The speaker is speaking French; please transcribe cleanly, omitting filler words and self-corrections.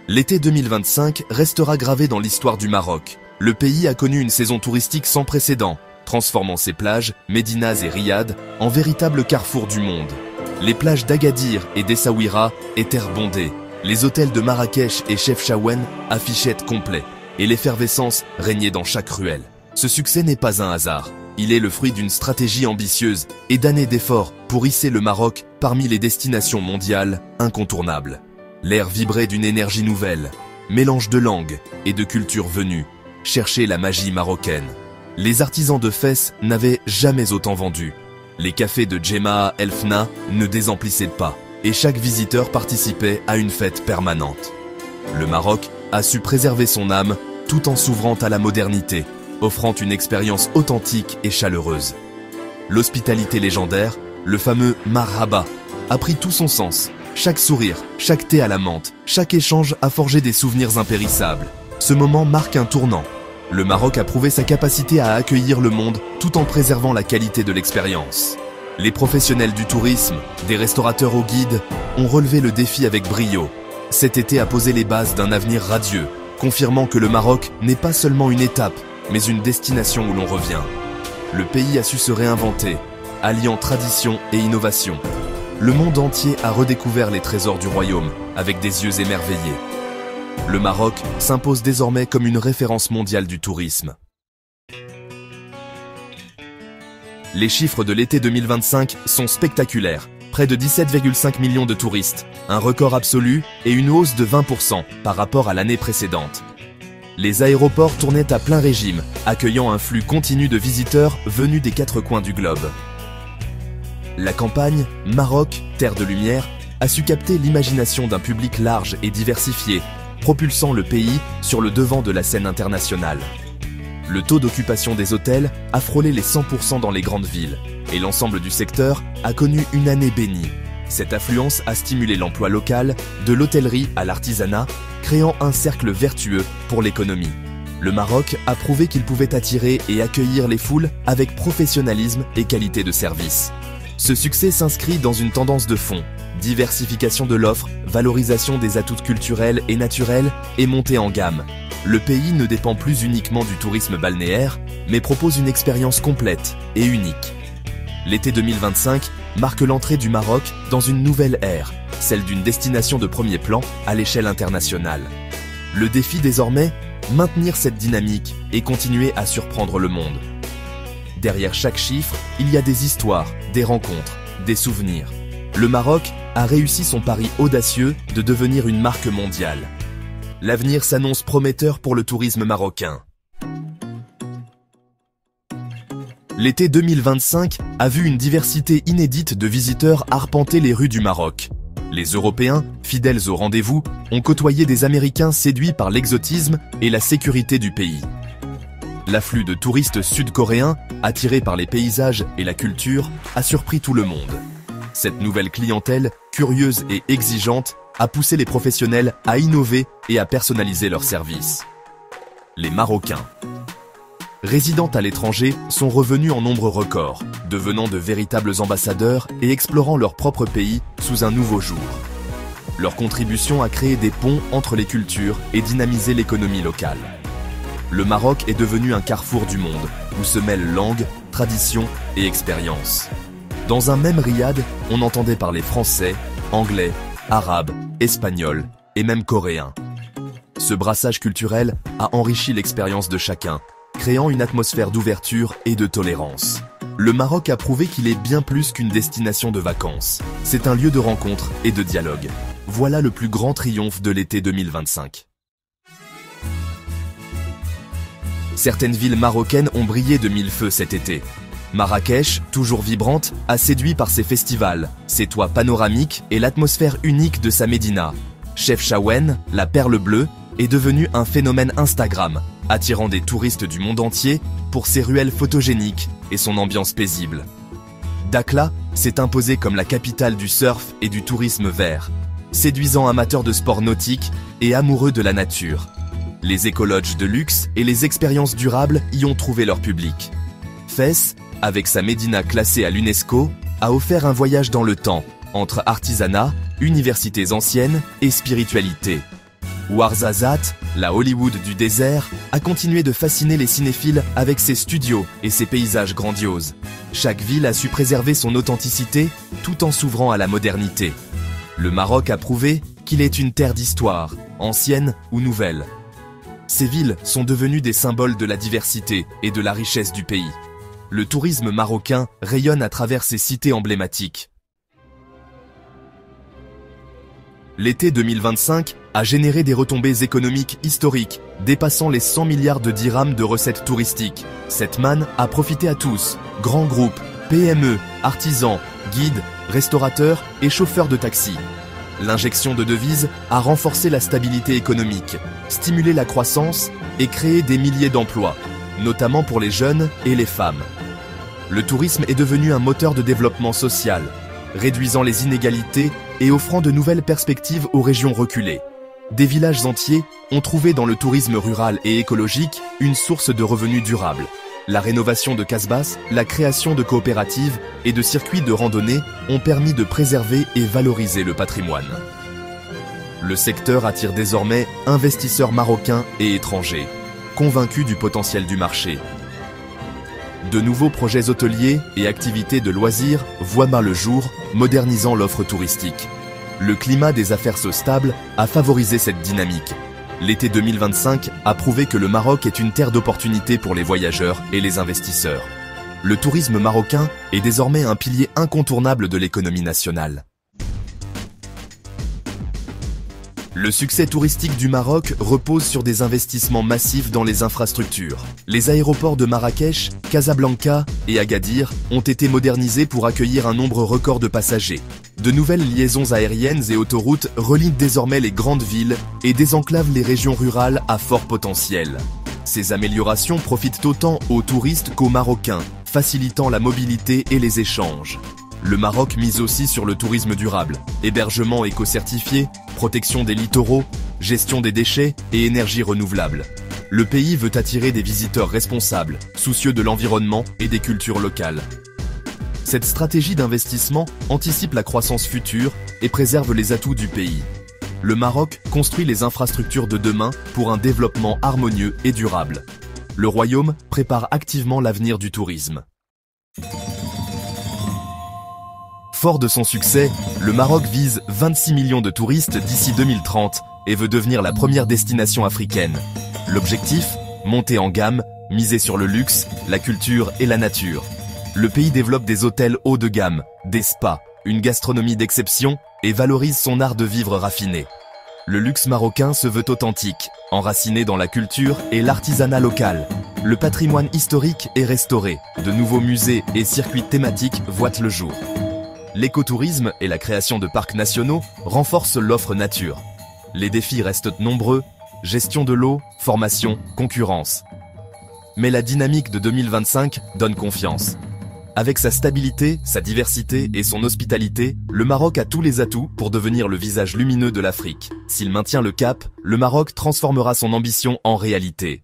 L'été 2025 restera gravé dans l'histoire du Maroc. Le pays a connu une saison touristique sans précédent, transformant ses plages, Médinas et Riyad, en véritables carrefours du monde. Les plages d'Agadir et d'Essaouira étaient bondées. Les hôtels de Marrakech et Chefchaouen affichaient complet. Et l'effervescence régnait dans chaque ruelle. Ce succès n'est pas un hasard. Il est le fruit d'une stratégie ambitieuse et d'années d'efforts pour hisser le Maroc parmi les destinations mondiales incontournables. L'air vibrait d'une énergie nouvelle, mélange de langues et de cultures venues, chercher la magie marocaine. Les artisans de Fès n'avaient jamais autant vendu. Les cafés de Djemma El Fna ne désemplissaient pas, et chaque visiteur participait à une fête permanente. Le Maroc a su préserver son âme tout en s'ouvrant à la modernité, offrant une expérience authentique et chaleureuse. L'hospitalité légendaire, le fameux Marhaba, a pris tout son sens. Chaque sourire, chaque thé à la menthe, chaque échange a forgé des souvenirs impérissables. Ce moment marque un tournant. Le Maroc a prouvé sa capacité à accueillir le monde tout en préservant la qualité de l'expérience. Les professionnels du tourisme, des restaurateurs aux guides, ont relevé le défi avec brio. Cet été a posé les bases d'un avenir radieux, confirmant que le Maroc n'est pas seulement une étape, mais une destination où l'on revient. Le pays a su se réinventer, alliant tradition et innovation. Le monde entier a redécouvert les trésors du royaume, avec des yeux émerveillés. Le Maroc s'impose désormais comme une référence mondiale du tourisme. Les chiffres de l'été 2025 sont spectaculaires. Près de 17,5 millions de touristes, un record absolu et une hausse de 20% par rapport à l'année précédente. Les aéroports tournaient à plein régime, accueillant un flux continu de visiteurs venus des quatre coins du globe. La campagne, Maroc, terre de lumière, a su capter l'imagination d'un public large et diversifié, propulsant le pays sur le devant de la scène internationale. Le taux d'occupation des hôtels a frôlé les 100% dans les grandes villes, et l'ensemble du secteur a connu une année bénie. Cette affluence a stimulé l'emploi local, de l'hôtellerie à l'artisanat, créant un cercle vertueux pour l'économie. Le Maroc a prouvé qu'il pouvait attirer et accueillir les foules avec professionnalisme et qualité de service. Ce succès s'inscrit dans une tendance de fond, diversification de l'offre, valorisation des atouts culturels et naturels et montée en gamme. Le pays ne dépend plus uniquement du tourisme balnéaire, mais propose une expérience complète et unique. L'été 2025 marque l'entrée du Maroc dans une nouvelle ère, celle d'une destination de premier plan à l'échelle internationale. Le défi désormais, maintenir cette dynamique et continuer à surprendre le monde. Derrière chaque chiffre, il y a des histoires, des rencontres, des souvenirs. Le Maroc a réussi son pari audacieux de devenir une marque mondiale. L'avenir s'annonce prometteur pour le tourisme marocain. L'été 2025 a vu une diversité inédite de visiteurs arpenter les rues du Maroc. Les Européens, fidèles au rendez-vous, ont côtoyé des Américains séduits par l'exotisme et la sécurité du pays. L'afflux de touristes sud-coréens, attirés par les paysages et la culture, a surpris tout le monde. Cette nouvelle clientèle, curieuse et exigeante, a poussé les professionnels à innover et à personnaliser leurs services. Les Marocains, résidant à l'étranger, sont revenus en nombre record, devenant de véritables ambassadeurs et explorant leur propre pays sous un nouveau jour. Leur contribution a créé des ponts entre les cultures et dynamisé l'économie locale. Le Maroc est devenu un carrefour du monde, où se mêlent langue, tradition et expérience. Dans un même riad, on entendait parler français, anglais, arabe, espagnol et même coréen. Ce brassage culturel a enrichi l'expérience de chacun, créant une atmosphère d'ouverture et de tolérance. Le Maroc a prouvé qu'il est bien plus qu'une destination de vacances. C'est un lieu de rencontre et de dialogue. Voilà le plus grand triomphe de l'été 2025. Certaines villes marocaines ont brillé de mille feux cet été. Marrakech, toujours vibrante, a séduit par ses festivals, ses toits panoramiques et l'atmosphère unique de sa médina. Chefchaouen, la perle bleue, est devenue un phénomène Instagram, attirant des touristes du monde entier pour ses ruelles photogéniques et son ambiance paisible. Dakhla s'est imposée comme la capitale du surf et du tourisme vert, séduisant amateurs de sports nautiques et amoureux de la nature. Les écolodges de luxe et les expériences durables y ont trouvé leur public. Fès, avec sa médina classée à l'UNESCO, a offert un voyage dans le temps, entre artisanat, universités anciennes et spiritualité. Ouarzazate, la Hollywood du désert, a continué de fasciner les cinéphiles avec ses studios et ses paysages grandioses. Chaque ville a su préserver son authenticité tout en s'ouvrant à la modernité. Le Maroc a prouvé qu'il est une terre d'histoire, ancienne ou nouvelle. Ces villes sont devenues des symboles de la diversité et de la richesse du pays. Le tourisme marocain rayonne à travers ses cités emblématiques. L'été 2025 a généré des retombées économiques historiques, dépassant les 100 milliards de dirhams de recettes touristiques. Cette manne a profité à tous, grands groupes, PME, artisans, guides, restaurateurs et chauffeurs de taxi. L'injection de devises a renforcé la stabilité économique, stimulé la croissance et créé des milliers d'emplois, notamment pour les jeunes et les femmes. Le tourisme est devenu un moteur de développement social, réduisant les inégalités et offrant de nouvelles perspectives aux régions reculées. Des villages entiers ont trouvé dans le tourisme rural et écologique une source de revenus durables. La rénovation de Casbah, la création de coopératives et de circuits de randonnée ont permis de préserver et valoriser le patrimoine. Le secteur attire désormais investisseurs marocains et étrangers, convaincus du potentiel du marché. De nouveaux projets hôteliers et activités de loisirs voient le jour, modernisant l'offre touristique. Le climat des affaires stable a favorisé cette dynamique. L'été 2025 a prouvé que le Maroc est une terre d'opportunités pour les voyageurs et les investisseurs. Le tourisme marocain est désormais un pilier incontournable de l'économie nationale. Le succès touristique du Maroc repose sur des investissements massifs dans les infrastructures. Les aéroports de Marrakech, Casablanca et Agadir ont été modernisés pour accueillir un nombre record de passagers. De nouvelles liaisons aériennes et autoroutes relient désormais les grandes villes et désenclavent les régions rurales à fort potentiel. Ces améliorations profitent autant aux touristes qu'aux Marocains, facilitant la mobilité et les échanges. Le Maroc mise aussi sur le tourisme durable, hébergement éco-certifié, protection des littoraux, gestion des déchets et énergie renouvelable. Le pays veut attirer des visiteurs responsables, soucieux de l'environnement et des cultures locales. Cette stratégie d'investissement anticipe la croissance future et préserve les atouts du pays. Le Maroc construit les infrastructures de demain pour un développement harmonieux et durable. Le Royaume prépare activement l'avenir du tourisme. Fort de son succès, le Maroc vise 26 millions de touristes d'ici 2030 et veut devenir la première destination africaine. L'objectif ? Monter en gamme, miser sur le luxe, la culture et la nature. Le pays développe des hôtels haut de gamme, des spas, une gastronomie d'exception et valorise son art de vivre raffiné. Le luxe marocain se veut authentique, enraciné dans la culture et l'artisanat local. Le patrimoine historique est restauré, de nouveaux musées et circuits thématiques voient le jour. L'écotourisme et la création de parcs nationaux renforcent l'offre nature. Les défis restent nombreux, gestion de l'eau, formation, concurrence. Mais la dynamique de 2025 donne confiance. Avec sa stabilité, sa diversité et son hospitalité, le Maroc a tous les atouts pour devenir le visage lumineux de l'Afrique. S'il maintient le cap, le Maroc transformera son ambition en réalité.